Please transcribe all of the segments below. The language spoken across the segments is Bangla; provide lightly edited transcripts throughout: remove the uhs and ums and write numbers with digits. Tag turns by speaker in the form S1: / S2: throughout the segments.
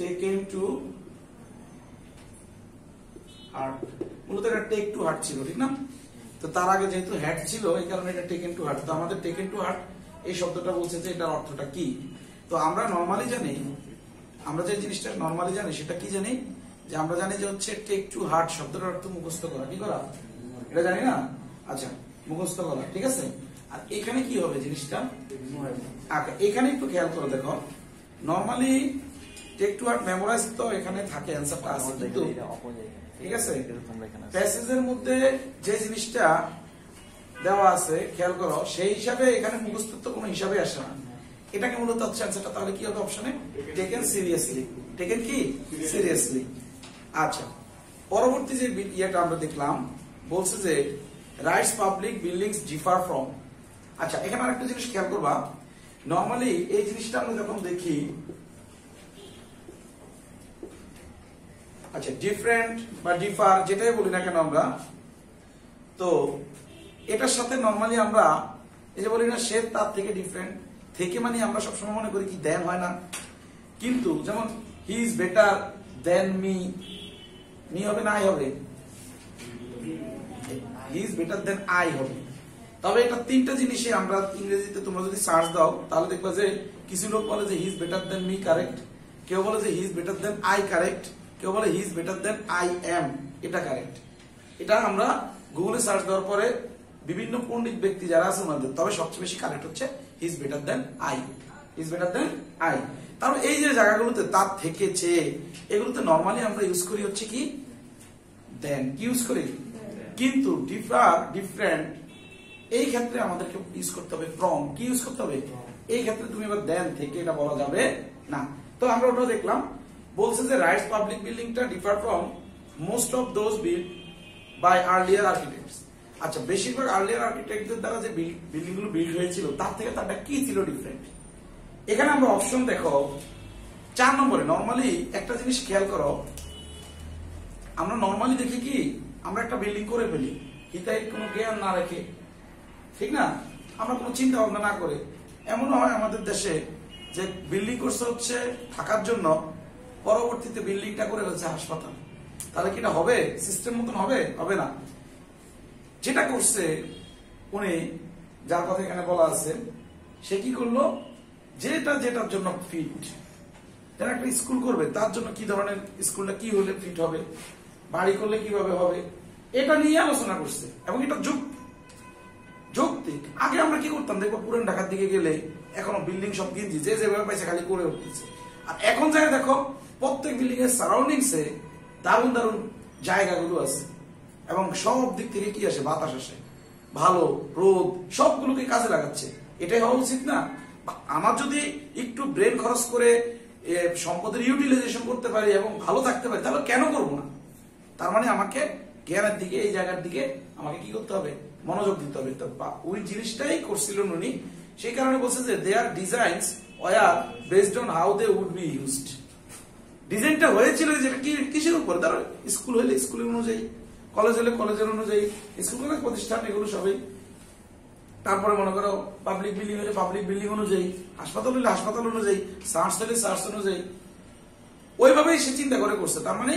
S1: টেকেন টু হার্ট, মূলত এটা টেক টু হার্ট ছিল, ঠিক না? তো তার আগে যেহেতু হ্যাড ছিল এই কারণে এটা টেকেন টু হার্ট। তো আমাদের টেকেন টু হার্ট এই শব্দটা বলছে যে এটার অর্থটা কি। তো আমরা নরমালি জানি, আমরা যে জিনিসটা নরমালি জানি সেটা কি জানি, যে আমরা জানি যে হচ্ছে টেক টু হার্ট শব্দটার অর্থ মুখস্থ করা। কি করা? এটা জানি না? আচ্ছা, মুখস্থ করা, ঠিক আছে। আর এখানে কি হবে জিনিসটা, এখানে একটু খেয়াল করে দেখো, normally take to heart memorize তো এখানে থাকে, অ্যান্সারটা আছে, কিন্তু ঠিক আছে প্যাসেজের মধ্যে যে জিনিসটা দেওয়া আছে খেয়াল করো, সেই হিসাবে এখানে মুখস্থ কোনো হিসাবে আসে না। এটাকে মূলত হচ্ছে অ্যান্সারটা তাহলে কি হবে অপশনে, টেকেন সিরিয়াসলি। টেকেন কি সিরিয়াসলি। আচ্ছা, পরবর্তী যে ইয়েটা আমরা দেখলাম বলছে যে Wright's public buildings differ from. আচ্ছা, এখানে আরেকটা জিনিস খেয়াল করবা, নরমালি এই জিনিসটা আমরা যখন দেখি, আচ্ছা ডিফারেন্ট বা ডিফার যেটাই বলি না কেন আমরা, তো এটার সাথে নরমালি আমরা এই যে বলি না সে তার থেকে ডিফারেন্ট, থেকে মানে আমরা সবসময় মনে করি কি দেন হয় না, কিন্তু যেমন he is better than me, me হবে না আই হবে, he is better than I হবে। তবে এটা তিনটা জিনিসে আমরা ইংরেজিতে তোমরা যদি সার্চ দাও তাহলে দেখবা যে কিছু লোক বলে যে he is better than me correct, কেউ বলে যে he is better than I correct, কেউ বলে he is better than I am, এটা কারেক্ট। এটা আমরা গুগলে সার্চ দেওয়ার পরে বিভিন্ন পণ্ডিত ব্যক্তি যারা আছে ওনাদের, তবে সবচেয়ে বেশি কারেক্ট হচ্ছে he is better than I, he is better than I. তারপর এই যে জায়গাগুলোতে তার থেকে চেয়ে, এগুলোতে নরমালি আমরা ইউজ করি হচ্ছে কি দেন, কি ইউজ করি, কিন্তু ডিফার ডিফারেন্ট এই ক্ষেত্রে আমাদেরকে ইউজ করতে হবে ফ্রম, কি ইউজ করতে হবে এই ক্ষেত্রে, তুমি এবার দেন থেকে এটা বলা যাবে না। তো আমরা ওটা দেখলাম, বলছে যে রাইটস পাবলিক বিল্ডিংটা differ from most of those build by earlier architects. আচ্ছা, বেশিরভাগ আর্লিয়ার আর্কিটেক্টদের দ্বারা যে বিল্ডিং গুলো বিল্ড হয়েছিল তার থেকে তারটা কি ছিল ডিফারেন্ট। এখানে আমরা অপশন দেখো 4 নম্বরে, নরমালি একটা জিনিস খেয়াল করো, আমরা নরমালি দেখি কি আমরা একটা বিল্ডিং করে ফেলি হিতায় কোনো জ্ঞান না রেখে, ঠিক না, আমরা কোনো চিন্তা ভাবনা না করে। এমনও হয় আমাদের দেশে যে বিল্ডিং করছে হচ্ছে থাকার জন্য, পরবর্তীতে বিল্ডিংটা করে হচ্ছে হাসপাতাল, তাহলে কি এটা হবে সিস্টেম মতন হবে? হবে না। যেটা করছে উনি, যার কথা এখানে বলা আছে, সে কি করলো, যেটা যেটার জন্য ফিট, যারা একটা স্কুল করবে তার জন্য কি ধরনের স্কুলটা কি হলে ফিট হবে, বাড়ি করলে কিভাবে হবে, এটা নিয়ে আলোচনা করছে। এবং এটা যৌক্তিক। আগে আমরা কি করতাম দেখবো, পুরান ঢাকার দিকে গেলে এখনো বিল্ডিং সব কিনছি, যে যেভাবে পাইছে খালি করে উঠতেছে। আর এখন যাই দেখো প্রত্যেক বিল্ডিং এর সারাউন্ডিংসে দারুণ দারুণ জায়গাগুলো আছে, এবং সব দিক থেকে কি আসে, বাতাস আসে, ভালো রোদ, সবগুলোকে কাজে লাগাচ্ছে। এটাই হওয়া উচিত না? আমার যদি একটু ব্রেন খরচ করে সম্পদের ইউটিলাইজেশন করতে পারি এবং ভালো থাকতে পারি, তাহলে কেন করবো না? তার মানে আমাকে জ্ঞানের দিকে, এই জায়গার দিকে আমাকে কি করতে হবে, মনোযোগ দিতে হবে। ওই জিনিসটাই করছিলেন উনি, সেই কারণে বলছে যে there designs were based on how they would be used. ডিজাইনটা হয়েছিল যেটা কি কিসের উপর, ধরো স্কুল হলে স্কুলের অনুযায়ী, কলেজ হলে কলেজের অনুযায়ী, স্কুল কলেজ প্রতিষ্ঠান এগুলো সবই, তারপরে মনে করো পাবলিক বিল্ডিং হলে পাবলিক বিল্ডিং অনুযায়ী, হাসপাতাল হলে হাসপাতাল অনুযায়ী, সার্চ হলে সার্চ অনুযায়ী, ওইভাবেই সে চিন্তা করে করছে, তার মানে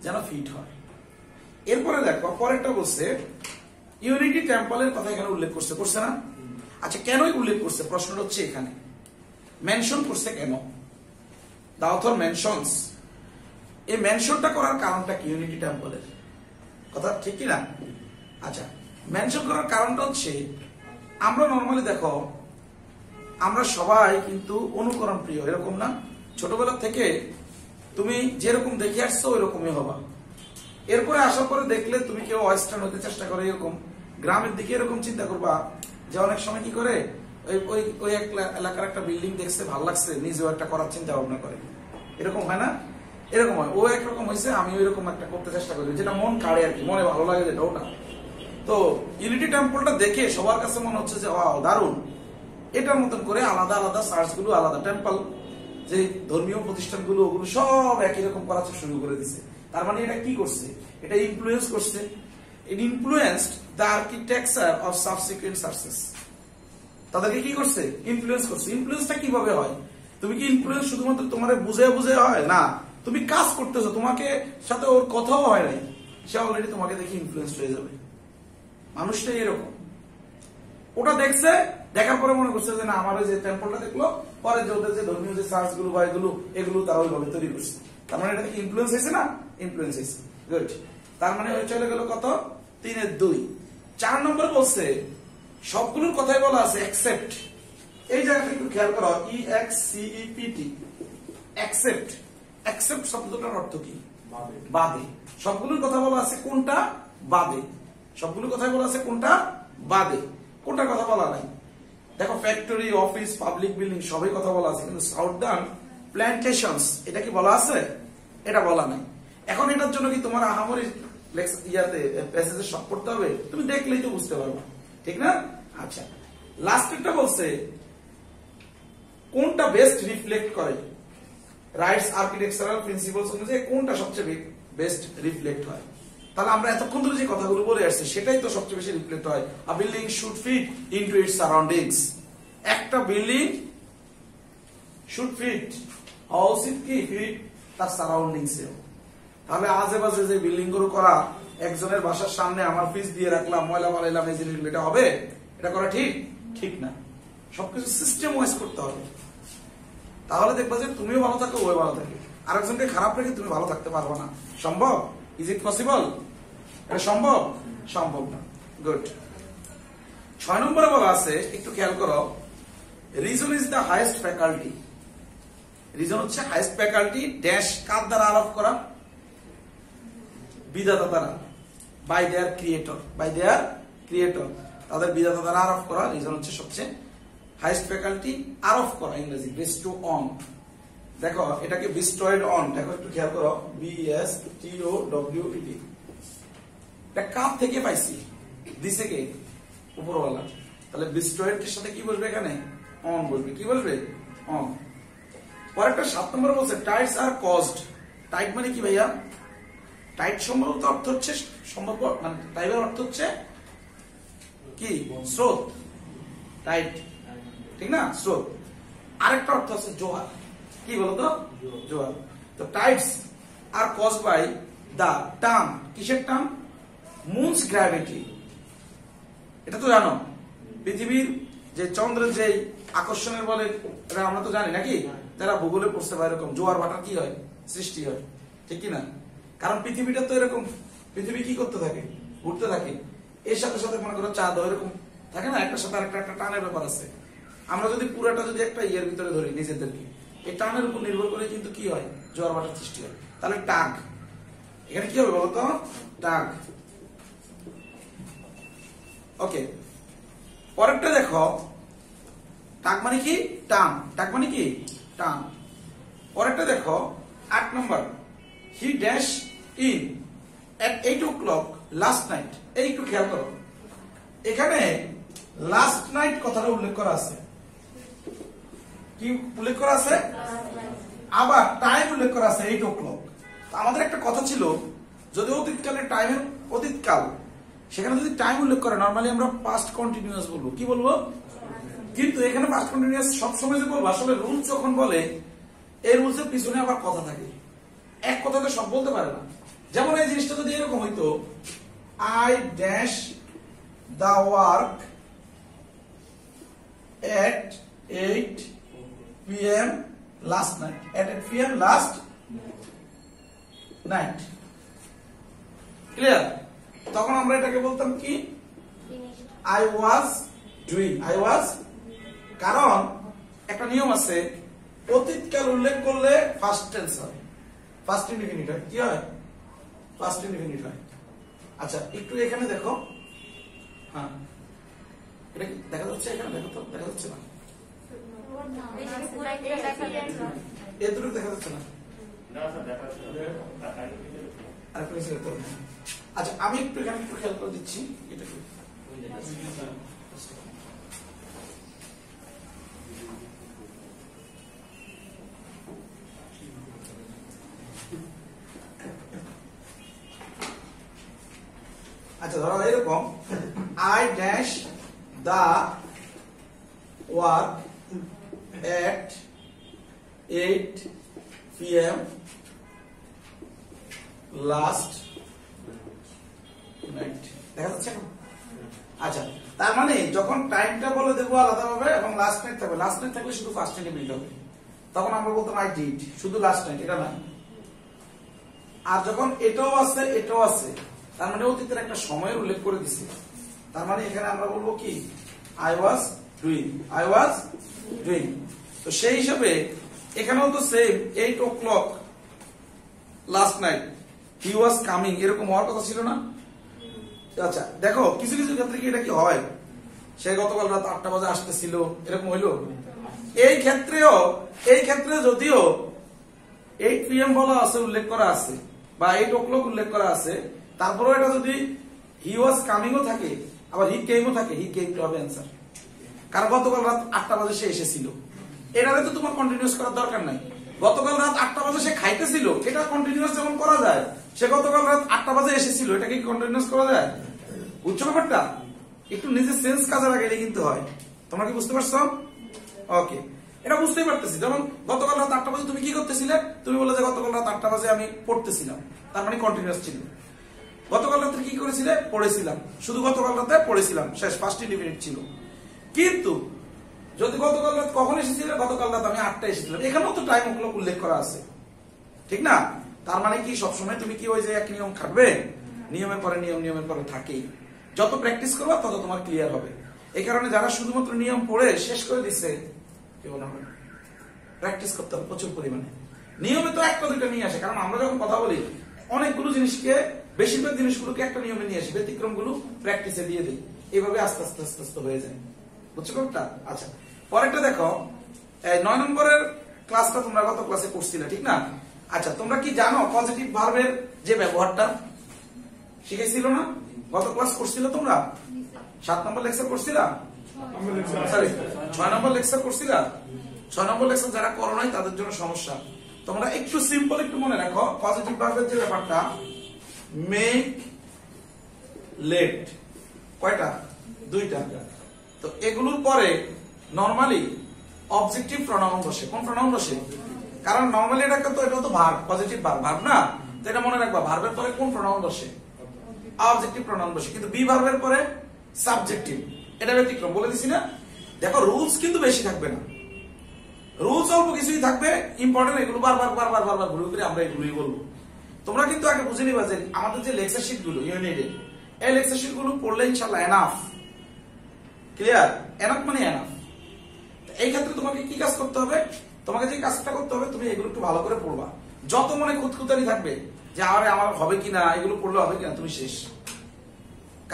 S1: যেন ফিট হয়। এরপরে দেখো পরেরটা বলছে ইউনিটি টেম্পলের কথা এখানে উল্লেখ করছে, করছে না? আচ্ছা, কেনই উল্লেখ করছে প্রশ্নটা হচ্ছে এখানে, মেনশন করছে কেন, দা অথর মেনশনস, এই মেনশনটা করার কারণটা কি ইউনিটি টেম্পলের কথা, ঠিক কি না? আচ্ছা, মেনশন করার কারণটা হচ্ছে, আমরা নরমালি দেখো আমরা সবাই কিন্তু অনুকরণ প্রিয়, এরকম না? ছোটবেলা থেকে তুমি যেরকম দেখে আসছো ওই রকমই হবা, এরপরে আসার পরে দেখলে তুমি কেউ ওয়েস্টার্ন হতে চেষ্টা করে, এরকম গ্রামের দিকে এরকম চিন্তা করবা যে অনেক সময় কি করে ওই এলাকার একটা বিল্ডিং দেখছে ভালো লাগছে, নিজেও একটা করার চিন্তা ভাবনা করে, এরকম হয় না? এরকম হয়, ও একরকম হয়েছে আমি ওই রকম একটা করতে চেষ্টা করি, যেটা মন কাড়ে আর কি, মনে ভালো লাগে যেটা ওটা। তো ইউনিটি টেম্পলটা দেখে সবার কাছে মনে হচ্ছে যে দারুণ, এটার মতন করে আলাদা আলাদা চার্চ গুলো, আলাদা টেম্পল, যে ধর্মীয় প্রতিষ্ঠানগুলো ওগুলো সব একই রকম করা শুরু করে দিছে। তার মানে এটা কি করছে, এটা ইনফ্লুয়েন্স করছে, it influenced the architecture of subsequent churches. তাদেরকে কি করছে, ইনফ্লুয়েন্স করছে। ইনফ্লুয়েন্সটা কিভাবে হয়? তুমি কি ইনফ্লুয়েন্স শুধুমাত্র তোমার বুঝে বুঝে হয় না, তুমি কাজ করতেছো, তোমাকে সাথে ওর কথাও হয় নাই, সে অলরেডি তোমাকে দেখে ইনফ্লুয়েন্স হয়ে যাবে। মানুষটা এরকম, ওটা দেখছে, দেখার পরে মনে করছে যে না আমার ওই যে টেম্পলটা দেখলো, পরে যে ওদের যে ধর্মীয় যে চার্চ গুলো বা এগুলো তারা ওইভাবে তৈরি করছে। তার মানে এটা ইনফ্লুয়েন্স হয়েছে না, ইনফ্লুয়েন্স হয়েছে। গুড। তার মানে ওই চলে গেল কত, 3-2। 4 নম্বর বলছে সবগুলোর কথাই বলা আছে এক্সেপ্ট। এই জায়গাটা একটু খেয়াল করো, EXCEPT, অ্যাকসেপ্ট। অ্যাকসেপ্ট শব্দটার অর্থ কি? বাদে। সবগুলোর কথা বলা আছে কোনটা? বাদে। সবগুলোর কথা বলা আছে কোনটা? বাদে। কোনটার কথা বলা নাই? দেখো ফ্যাক্টরি, অফিস, পাবলিক বিল্ডিং সবই কথা বলা আছে, কিন্তু সাউদার্ন প্ল্যান্টেশনস এটা কি বলা আছে? এটা বলা নাই। এখন এটার জন্য কি তোমার আহামরি ইয়াতে প্যাসেজে সব করতে হবে? তুমি দেখলেই তো বুঝতে পারবে, ঠিক না? আচ্ছা, লাস্টেরটা বলছে কোনটা বেস্ট রিফ্লেক্ট করে রাইটস আর্কিটেকচারাল প্রিন্সিপলস অনুযায়ী কোনটা সবচেয়ে বেস্ট রিফ্লেক্ট হয়। তাহলে আমরা এতক্ষণ ধরে যে কথাগুলো বলে আসছি সেটাই তো সবচেয়ে বেশি রিফ্লেক্ট হয়। A building should fit into its surroundings. একটা বিল্ডিং শুড ফিট হওয়া উচিত কি? ফিট তার সারাউন্ডিংস এ। তাহলে আজে বাজে যে বিল্ডিং গুলো করা, একজনের বাসার সামনে আমার ফ্রিজ দিয়ে রাখলাম, ময়লা মারাইলাম, এই জিনিসগুলো এটা হবে? এটা করা ঠিক? ঠিক না। সবকিছু সিস্টেম ওয়াইজ করতে হবে। তাহলে দেখবা যে তুমিও ভালো থাকো, ওই ভালো থাকে। আরেকজনকে খারাপ রেখে তুমি ভালো থাকতে পারবো না। সম্ভব? Is it possible? এটা সম্ভব? সম্ভব না। গুড। 6 নম্বরে বলা আছে, একটু খেয়াল করো, reason is the highest faculty. Reason হচ্ছে হাইয়েস্ট ফ্যাকাল্টি ড্যাশ কার দ্বারা আরোপ করা? বিধাতা দ্বারা, by their creator. By their creator, তাদের বিধাতা দ্বারা আরোপ করা। রিজন হচ্ছে সবচেয়ে হাইয়েস্ট ফ্যাকাল্টি আরোপ করা, ইংরেজি বেস্টো অন। দেখো এটাকে বিস্টয়েড অন, দেখো একটু খেয়াল করো, BSTOWED। এটা কার থেকে পাইছি? দিছে কে? উপরওয়ালা। তাহলে বিস্টয়েড এর সাথে কি বসবে এখানে? অন বসবে। কি বসবে? অন। পরেরটা 7 নম্বর বলছে টাইটস আর কজড। টাইট মানে কি ভাইয়া? টাইট সম্ভবত অর্থ হচ্ছে সম্ভব, মানে টাইপের অর্থ হচ্ছে কি? স্রোত। টাইট, ঠিক না? স্রোত। আরেকটা অর্থ আছে জোয়ার। কি বলতো? জোয়ার। তো টাইডস আর কজড বাই দা টার্ম। কিসের টার্ম? Moon's gravity. এটা তো জানো, পৃথিবীর যে চন্দ্রের যে আকর্ষণের বলে, এটা আমরা তো জানি নাকি? যারা ভূগোলে পড়তে পারে এরকম জোয়ার ভাটা কি হয়? সৃষ্টি হয়, ঠিক কি না? কারণ পৃথিবীটা তো এরকম, পৃথিবী কি করতে থাকে? ঘুরতে থাকে। এর সাথে সাথে মনে করো চাঁদ এরকম থাকে না, একটা সাথে আরেকটা একটা টানের ব্যাপার আছে। আমরা যদি পুরোটা যদি একটা ইয়ের ভিতরে ধরি নিজেদেরকে, এই টানের উপর নির্ভর করে কিন্তু কি হয়? জোয়ার ভাটার সৃষ্টি হয়। তাহলে টাগ, এখানে কি হবে বলতো? টাগ। ওকে, পরেরটা দেখো, টাগ মানে কি? টান। টাগ মানে কি? টান। পরেরটা দেখো 8 নম্বর, he dash in at 8 o'clock last night। এই একটু খেয়াল করো, এখানে লাস্ট নাইট কথাটা উল্লেখ করা আছে। কি উল্লেখ করা আছে? আবার টাইম উল্লেখ করা আছে 8 o'clock। আমাদের একটা কথা ছিল, যদি অতীতকালের টাইমের অতীতকাল, সেখানে যদি টাইম উল্লেখ করে নরমালি আমরা পাস্ট কন্টিনিউয়াস বলবো। কি বলবো? কিন্তু এখানে পাস্ট কন্টিনিউয়াস সবসময় যে বলবো, আসলে রুল যখন বলে এই রুলসের পিছনে আবার কথা থাকে। এক কথাতে সব বলতে পারে না। যেমন এই জিনিসটা যদি এরকম হইতো, I dash the work at 8 p.m. last night. At 8 p.m. last night. Clear? তখন আমরা এটাকে বলতাম কি? I was doing. I was, কারণ একটা নিয়ম আছে, অতীতকাল উল্লেখ করলে ফার্স্ট টেন্স হয়, ফার্স্ট ইনডিফিনিট হয়। কি হয়? ফার্স্ট ইনডিফিনিট হয়। আচ্ছা একটু এখানে দেখো, হ্যাঁ এটা কি দেখা যাচ্ছে? এখানে দেখো তো, দেখা যাচ্ছে না? এতটুকু দেখা যাচ্ছে না? আচ্ছা আমি একটু এখানে একটু খেয়াল করে দিচ্ছি। এটা কি? আচ্ছা ধরো এরকম, I dash the work at 8 p.m. Last night. দেখা যাচ্ছে এখন? আচ্ছা, তার মানে যখন টাইমটা বলে দেবো আলাদা হবে এবং লাস্ট নাইট থাকবে, লাস্ট নাইট থাকলে শুধু ফার্স্ট নাইটে বিল্ড হবে, তখন আমরা বলতাম আই ডিড, শুধু লাস্ট নাইট, এটা না। আর যখন এটাও আছে এটাও আছে, তার মানে অতীতের একটা সময়ের উল্লেখ করে দিছি, তার মানে এখানে আমরা বলবো কি I was doing, I was doing. তো সেই হিসাবে এখানেও তো same 8 o'clock last night he was coming, এরকম হওয়ার কথা ছিল না? আচ্ছা দেখো, কিছু কিছু ক্ষেত্রে কি এটা কি হয়, সে গতকাল রাত 8টা বাজে আসতেছিল, এরকম হইলো? এই ক্ষেত্রে যদিও 8 PM বলা আছে, উল্লেখ করা আছে, বা 8 o'clock উল্লেখ করা আছে, তারপরেও এটা যদি হি ওয়াজ কামিংও থাকে আবার হি কেমও থাকে, হি কেম টু হবে অ্যান্সার। কারণ গতকাল রাত 8টা বাজে সে এসেছিল, এটাতে তো তোমার কন্টিনিউয়াস করার দরকার নাই। গতকাল রাত 8টা বাজে সে খাইতেছিল, এটা কন্টিনিউয়াস যেমন করা যায়, সে গতকাল রাত 8টা বাজে এসেছিল, এটাকে কি কন্টিনিউয়াস করা যায়? বুঝছো ব্যাপারটা? একটু নিজের সেন্স কাজে লাগাইলে কিন্তু হয়। তোমরা কি বুঝতে পারছো? ওকে, এটা বুঝতেই পারতেছি। যেমন গতকাল রাত 8টা বাজে তুমি কি করতেছিলে? তুমি বলে যে গতকাল রাত 8টা বাজে আমি পড়তেছিলাম, তার মানে কন্টিনিউয়াস ছিল। গতকাল রাতে কি করেছিলে? পড়েছিলাম, শুধু গতকাল রাতে পড়েছিলাম, শেষ, ফার্স্ট ইন্ডিফিনিট ছিল। কিন্তু যদি গতকাল রাত কখন এসেছিলে? গতকাল রাত আমি 8টায় এসেছিলাম, এখানেও তো টাইম ওগুলো উল্লেখ করা আছে, ঠিক না? তার মানে কি সবসময় তুমি কি ওই যে এক নিয়ম খাটবে? নিয়মের পরে নিয়ম, নিয়মের পরে থাকেই। যত প্র্যাকটিস করবা তত তোমার ক্লিয়ার হবে। এই কারণে যারা শুধুমাত্র নিয়ম পড়ে শেষ করে দিচ্ছে, প্র্যাকটিস করতে হবে প্রচুর পরিমাণে। নিয়মে তো একটা দুইটা নিয়ে আসে, কারণ আমরা যখন কথা বলি অনেকগুলো জিনিসকে, বেশিরভাগ জিনিসগুলোকে একটা নিয়মে নিয়ে আসি, ব্যতিক্রম গুলো প্র্যাকটিসে দিয়ে দিই, এইভাবে আস্তে আস্তে আস্তে আস্তে হয়ে যায়। বুঝছো কোনটা? আচ্ছা, পরেরটা দেখো, 9 নম্বরের ক্লাসটা তোমরা গত ক্লাসে করছিলে, ঠিক না? আচ্ছা, তোমরা কি জানো পজিটিভ ভার্বের যে ব্যবহারটা শিখেছিল না? গত ক্লাস করছিল তোমরা? 7 নম্বর লেকচার করছিলা? সরি, 6 নম্বর লেকচার করছিলা? 6 নম্বর লেকচার যারা করো নাই তাদের জন্য সমস্যা। তোমরা একটু সিম্পল একটু মনে রাখো, পজিটিভ ভার্বের যে ব্যাপারটা, মেক, লেট, কয়টা? 2টা। তো এগুলোর পরে নরমালি অবজেক্টিভ প্রোনাউন বসে। কোন প্রোনাউন বসে? কারণ নরমালি এটা তো ভার্ব, পজিটিভ ভার্ব না? তো এটা মনে রাখবা, ভার্বের পরে কোন প্রোনাউন বসে? অবজেক্টিভ প্রোনাউন বসে। কিন্তু বি ভার্বের পরে সাবজেক্টিভ, এটা ব্যতিক্রম, বলে দিছি না? দেখো, রুলস কিন্তু বেশি থাকবে না, রুলস অল্প কিছুই থাকবে, ইম্পর্টেন্ট এগুলো বারবার বারবার বারবার ঘুরে ঘুরে আমরা এগুলোই বলবো। তোমরা কিন্তু আগে বুঝে নিবা যে আমাদের যে লেকচার শিট গুলো ইউনিটেড, এই লেকচার শিট গুলো পড়লে ইনশাআল্লাহ এনাফ। ক্লিয়ার? এনাফ মানে এনাফ। এই ক্ষেত্রে তোমাকে কি কাজ করতে হবে? তোমাকে যে কাজটা করতে হবে, তুমি এগুলো একটু ভালো করে পড়বা। যত মনে খুঁতখুঁতানি থাকবে যে আমার হবে কিনা, এগুলো পড়লে হবে কিনা, তুমি শেষ।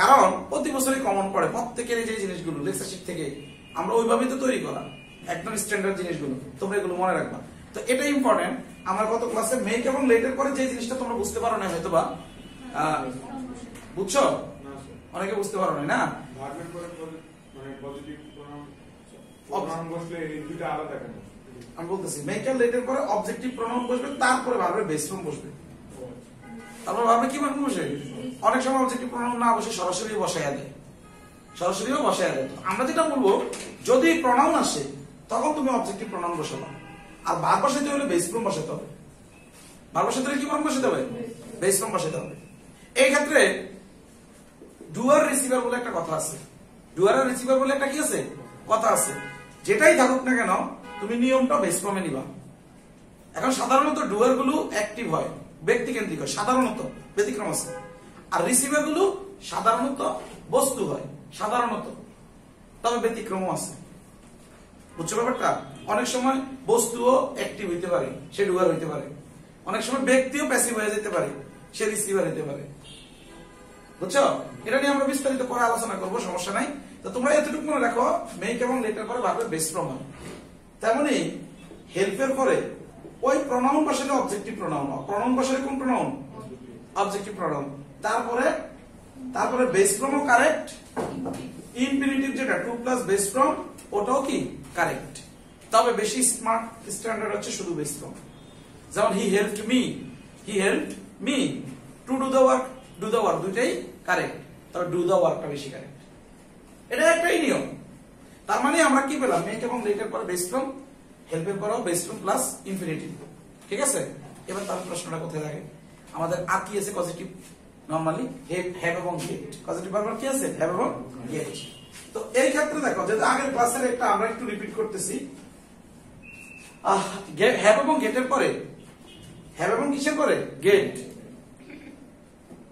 S1: কারণ প্রতি বছরই কমন পড়ে, প্রত্যেকের এই যে জিনিসগুলো লেকচার শিট থেকে আমরা ওইভাবেই তো তৈরি করা, একদম স্ট্যান্ডার্ড জিনিসগুলো, তোমরা এগুলো মনে রাখবা। তো এটা ইম্পর্টেন্ট। আমার গত ক্লাসে মেক এবং লেটের পরে যে জিনিসটা তোমরা বুঝতে পারো না হয়তো বা, বুঝছো? অনেকে বুঝতে পারো না? আমি বলতেছি মেক আর লেটের পরে অবজেক্টিভ প্রোনাউন বসবে, তারপরে ভার্বের বেস ফর্ম বসবে, তারপর ভার্বে কি মানে বসে? অনেক সময় অবজেক্টিভ প্রোনাউন না বসে সরাসরি বসাইয়া দেয়, সরাসরিও বসাইয়া দেয়। আমরা যেটা বলবো, যদি প্রোনাউন আসে তখন তুমি অবজেক্টিভ প্রোনাউন বসাবা, আর ভার্ব বসাইতে হলে বেস ফর্ম বসাতে হবে। ভার্ব বসাতে হলে কি ফর্ম বসাতে হবে? বেস ফর্ম বসাতে হবে। এই ক্ষেত্রে ডুয়ার রিসিভার বলে একটা কথা আছে, ডুয়ার আর রিসিভার বলে একটা কি আছে? কথা আছে। যেটাই থাকুক না কেন তুমি নিয়মটা বেস ফর্মে নিবা। এখন সাধারণত ডুয়ার গুলো অ্যাক্টিভ হয়, ব্যক্তি কেন্দ্রিক হয় সাধারণত, ব্যতিক্রম আছে। আর রিসিভার গুলো সাধারণত বস্তু হয়, সাধারণত, তবে ব্যতিক্রমও আছে। বুঝছো ব্যাপারটা? অনেক সময় বস্তুও অ্যাক্টিভ হইতে পারে, সে ডুয়ার হইতে পারে। অনেক সময় ব্যক্তিও প্যাসিভ হয়ে যেতে পারে, সে রিসিভার হইতে পারে। বুঝছো? এটা নিয়ে আমরা বিস্তারিত পরে আলোচনা করবো, সমস্যা নাই। তো তোমরা এতটুকু মনে রাখো, মেক এবং লেটের পরে ভার্বের বেস ফর্ম হয়। তেমনি হেল্পের পরে ওই প্রোনাউন বসালে অবজেক্টিভ প্রোনাউন, প্রোনাউন বসালে কোন প্রোনাউন? Objective pronoun. তারপরে বেস ফর্মও কারেক্ট, ইনফিনিটিভ যেটা 2 প্লাস বেস ফর্ম, ওটাও কি কারেক্ট। তবে বেশি স্মার্ট স্ট্যান্ডার্ড হচ্ছে শুধু বেস ফর্ম। যেমন he helped me to do the work, do the work দুইটাই কারেক্ট, তবে ডু দ্য ওয়ার্কটা বেশি কারেক্ট। এটা একটাই নিয়ম। তার মানে আমরা কি পেলাম? মেক এবং লেটের পরে বেস ফর্ম, হেল্পের পরেও বেস ফর্ম প্লাস ইনফিনিটিভ। ঠিক আছে? এবার তার প্রশ্নটা কোথায় থাকে? আমাদের আর কি আছে পজিটিভ নরমালি হ্যাভ এবং গেট পজিটিভ ভার্ব কি আছে হ্যাভ এবং গেট তো এই ক্ষেত্রে দেখো যেটা আগের ক্লাসের একটা আমরা একটু রিপিট করতেছি হ্যাভ এবং গেটের পরে হ্যাভ এবং কিসের পরে গেট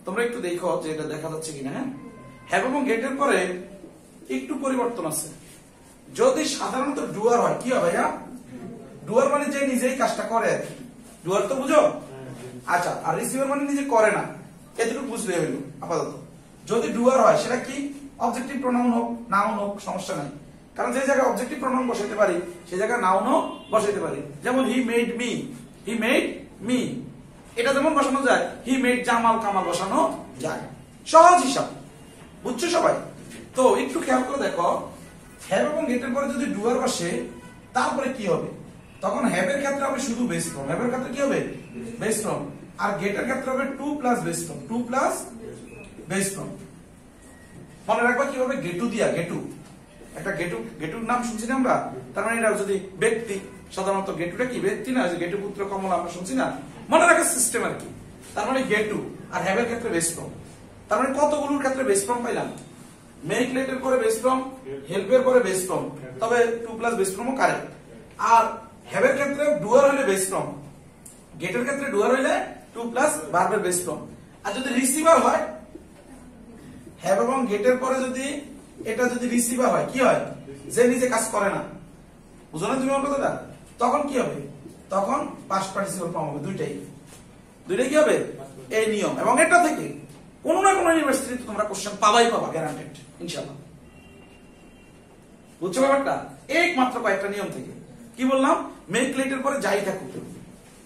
S1: তোমরা একটু দেখো যে এটা দেখা যাচ্ছে কিনা হ্যাঁ হ্যাভ এবং গেটের পরে একটু পরিবর্তন আছে যদি সাধারণত ডুয়ার হয় কি হয় ভাইয়া ডুয়ার মানে যে নিজেই কাজটা করে ডুয়ার তো বুঝো আচ্ছা আর রিসিভার মানে নিজে করে না এতটুকু বুঝলে হইল আপাতত যদি ডুয়ার হয় সেটা কি অবজেক্টিভ প্রোনাউন হোক নাউন হোক সমস্যা নাই কারণ যে জায়গায় অবজেক্টিভ প্রোনাউন বসাইতে পারি সেই জায়গায় নাউনও বসাইতে পারি যেমন হি মেড মি এটা যেমন বসানো যায় হি মেড জামাল কামাল বসানো যায় সহজ হিসাব বুঝছো সবাই তো একটু খেয়াল করে দেখো হ্যাভ এবং গেটের পরে যদি ডুয়ার বসে তারপরে কি হবে তখন হ্যাভ এর ক্ষেত্রে হবে শুধু বেস ফর্ম হ্যাভ এর ক্ষেত্রে কি হবে বেস ফর্ম আর গেটের ক্ষেত্রে হবে 2 plus base form 2 plus base form মনে রাখবা কি হবে গেটু দিয়া গেটু একটা গেটুর নাম শুনছি না আমরা তার মানে এটা যদি ব্যক্তি সাধারণত গেটুটা কি ব্যক্তি না যে গেটু পুত্র কমল আমরা শুনছি না মনে রাখার সিস্টেম আর কি তার মানে গেটু আর হ্যাভ এর ক্ষেত্রে বেস ফর্ম তার মানে কতগুলোর ক্ষেত্রে বেস ফর্ম পাইলাম মেক লেটের পরে বেস ফর্ম হেল্প এর পরে বেস ফর্ম তবে 2 প্লাস বেস ফর্মও কারেক্ট আর হ্যাভ এর ক্ষেত্রে ডুয়ার হইলে বেস ফর্ম গেটের ক্ষেত্রে ডুয়ার হইলে 2 প্লাস ভার্বের বেস ফর্ম আর যদি রিসিভার হয় হ্যাভ এবং গেটের পরে যদি এটা যদি রিসিভার হয় কি হয় যে নিজে কাজ করে না বুঝো না তুমি আমার কথাটা তখন কি হবে তখন পাস্ট পার্টিসিপল ফর্ম হবে দুইটাই কি হবে এই নিয়ম এবং এটা থেকে কোন না কোন ইউনিভার্সিটিতে তোমরা কোশ্চেন পাবা গ্যারান্টেড ইনশাআল্লাহ বুঝছো ব্যাপারটা একমাত্র কয়েকটা নিয়ম থেকে কি বললাম মেক লেটের পরে যাই থাকুক